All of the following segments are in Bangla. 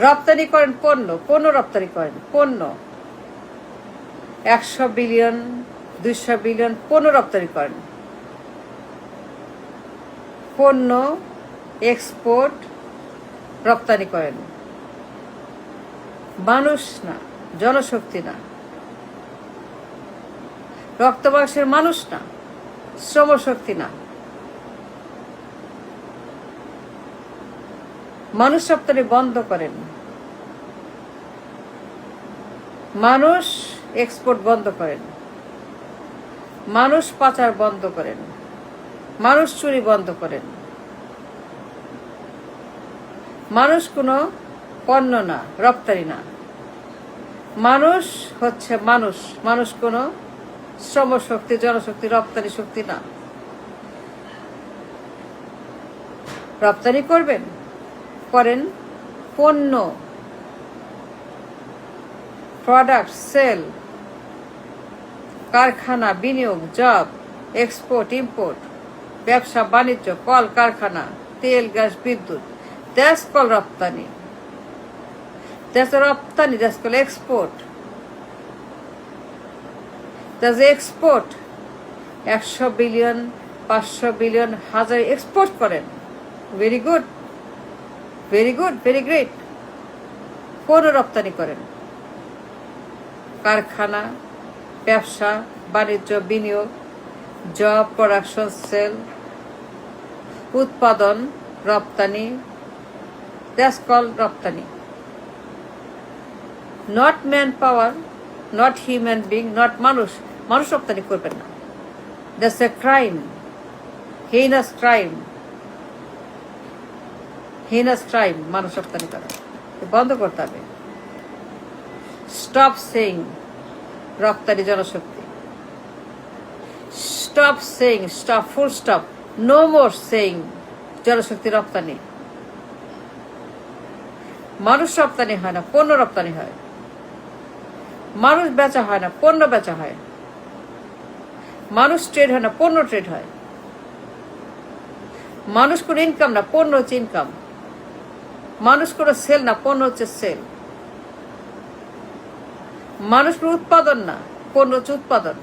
রপ্তানি করেন পণ্য রপ্তানি করেন পণ্য। 100 বিলিয়ন 200 বিলিয়ন পণ্য রপ্তানি করেন। পণ্য এক্সপোর্ট রপ্তানি করেন, মানুষ না, জনশক্তি না, রক্ত মাংসের মানুষ না, শ্রমশক্তি না। মানুষ রপ্তানি বন্ধ করেন, মানুষ এক্সপোর্ট বন্ধ করেন, মানুষ পাচার বন্ধ করেন, মানুষ চুরি বন্ধ করেন। মানুষ কোনো পণ্য না, রপ্তানি না। মানুষ হচ্ছে মানুষ, মানুষ কোনো শ্রমশক্তি, জনশক্তি, রপ্তানি শক্তি না। রপ্তানি করবেন, করেন পণ্য, প্রোডাক্ট সেল, কারখানা, বিনিয়োগ, জব, এক্সপোর্ট ইম্পোর্ট, ব্যবসা বাণিজ্য, কল কারখানা, তেল গ্যাস বিদ্যুৎ, দ্যাটস কল রপ্তানি। That's a রপ্তানি, that's called export. That's export. 100 billion 500 billion হাজার এক্সপোর্ট করেন। Very good, very good, very great. পণ্য রপ্তানি করেন, কারখানা, ব্যবসা বাণিজ্য, বিনিয়োগ, জব, প্রোডাকশন, সেল, উৎপাদন, রপ্তানি, দ্যাটস কল রপ্তানি। Not man power, not human being, not মানুষ। মানুষ রপ্তানি করবেন না। That's a crime, heinous crime, heinous crime. মানুষ রপ্তানি করা বন্ধ করতে হবে। স্টপ সেইং রপ্তানি জনশক্তি। Stop saying, stop, full stop, no more saying জনশক্তি রপ্তানি। মানুষ রপ্তানি হয় না, পণ্য রপ্তানি হয়। মানুষ বেচা হয় না, পণ্য বেচা হয়। মানুষ ট্রেড হয় না, পণ্য ট্রেড হয়। মানুষ কোনো ইনকাম না, পণ্য হচ্ছে ইনকাম। মানুষ কোনো সেল না, পণ্য হচ্ছে সেল। মানুষ কোনো উৎপাদন না, পণ্য হচ্ছে উৎপাদন।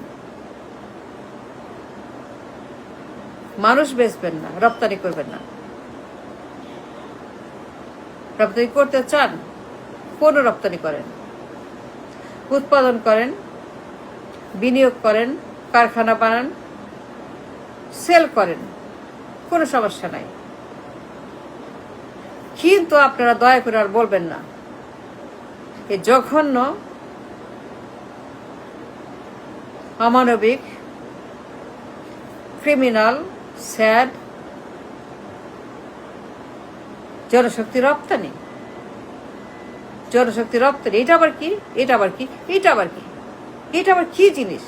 মানুষ বেচবেন না, রপ্তানি করবেন না। রপ্তানি করতে চান, পণ্য রপ্তানি করেন, উৎপাদন করেন, বিনিয়োগ করেন, কারখানা বানান, সেল করেন, কোনো সমস্যা নাই। কিন্তু আপনারা দয়া করে আর বলবেন না এই জঘন্য, অমানবিক, ক্রিমিনাল, স্যাড জনশক্তি রপ্তানি। জনশক্তি রপ্তানি এটা আবার কি? এটা আবার কি? এটা আবার কি? এটা আবার কি জিনিস?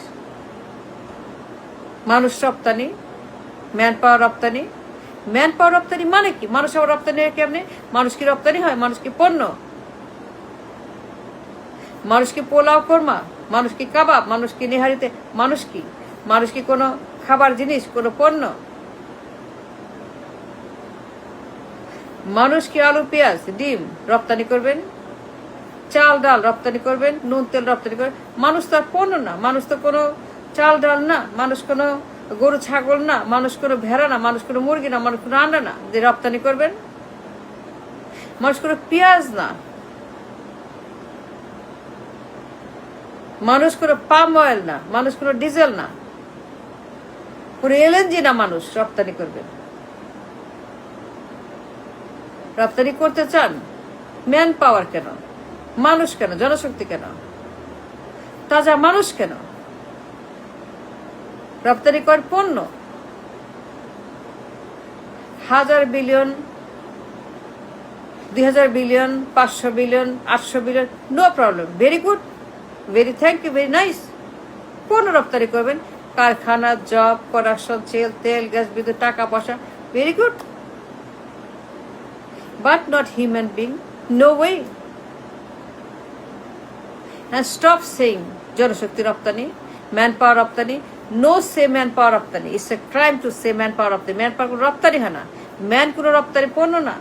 মানুষ রপ্তানি, ম্যান পাওয়ার রপ্তানি। ম্যান পাওয়ার রপ্তানি মানে কি? মানুষ আবার রপ্তানি কেমনে? মানুষ কি রপ্তানি হয়? মানুষ কি পণ্য? মানুষ কি পোলাও কোরমা? মানুষ কি কাবাব? মানুষ কি নেহারিতে? মানুষ কি? মানুষ কি কোনো খাবার জিনিস, কোনো পণ্য? মানুষ কি আলু, পেঁয়াজ, ডিম রপ্তানি করবেন? চাল ডাল রপ্তানি করবেন? নুন তেল রপ্তানি করবেন? মানুষ তো আর পণ্য না। মানুষ তো কোনো চাল ডাল না, মানুষ কোনো গরু ছাগল না, মানুষ কোনো ভেড়া না, মানুষ কোনো মুরগি না, মানুষ কোনো আন্ডা না যে রপ্তানি করবেন। মানুষ কোনো পেঁয়াজ না, মানুষ কোনো পাম অয়েল না, মানুষ কোনো ডিজেল না, কোনো এলএনজি না মানুষ রপ্তানি করবেন। রপ্তানি করতে চান, ম্যান পাওয়ার কেন? মানুষ কেন? জনশক্তি কেন? তাজা মানুষ কেন? রপ্তানি কর পণ্য। 1000 billion, 2000 billion, 500 billion, 800 billion, no problem, very good, very thank you, very nice. পণ্য রপ্তানি করবেন, কারখানা, জব, প্রোডাকশন, তেল গ্যাস বিদ্যুৎ, টাকা পয়সা, very good, but not human being, no way. And stop saying জনশক্তি রপ্তানি, ম্যান পাওয়ার রপ্তানি। নো সে ম্যান পাওয়ার রপ্তানি। It's a crime to say man power রপ্তানি। ম্যান পাওয়ার কোনো রপ্তানি হয় না। ম্যান কোনো রপ্তানি পণ্য না,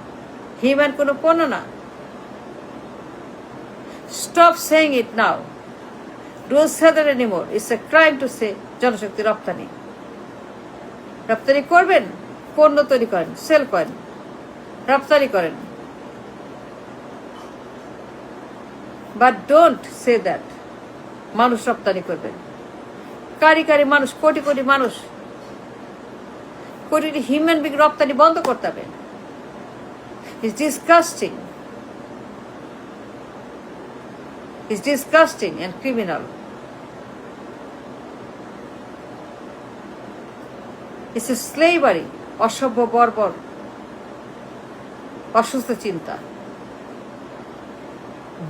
হিউম্যান কোনো পণ্য না। Stop saying it now. Don't say that anymore. It's a crime to say জনশক্তি রপ্তানি। রপ্তানি করবেন, পণ্য তৈরি করেন, সেল করেন, রপ্তানি করেন। But don't say that. মানুষ রপ্তানি করবেন। কারি কারি মানুষ, কোটি কোটি মানুষ, কোটি হিউম্যান বিং রপ্তানি বন্ধ করতে হবে। It's disgusting. It's disgusting and criminal. It's a slavery. অসভ্য বর্বর, অসুস্থ চিন্তা।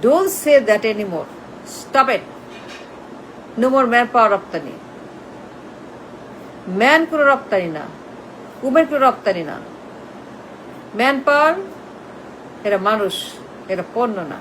Don't say that anymore. Stop it. No more manpower রপ্তানি। ম্যান কোনো রপ্তানি না, উমেন কোনো রপ্তানি না। ম্যান পাওয়ার, এরা মানুষ, এরা পণ্য না।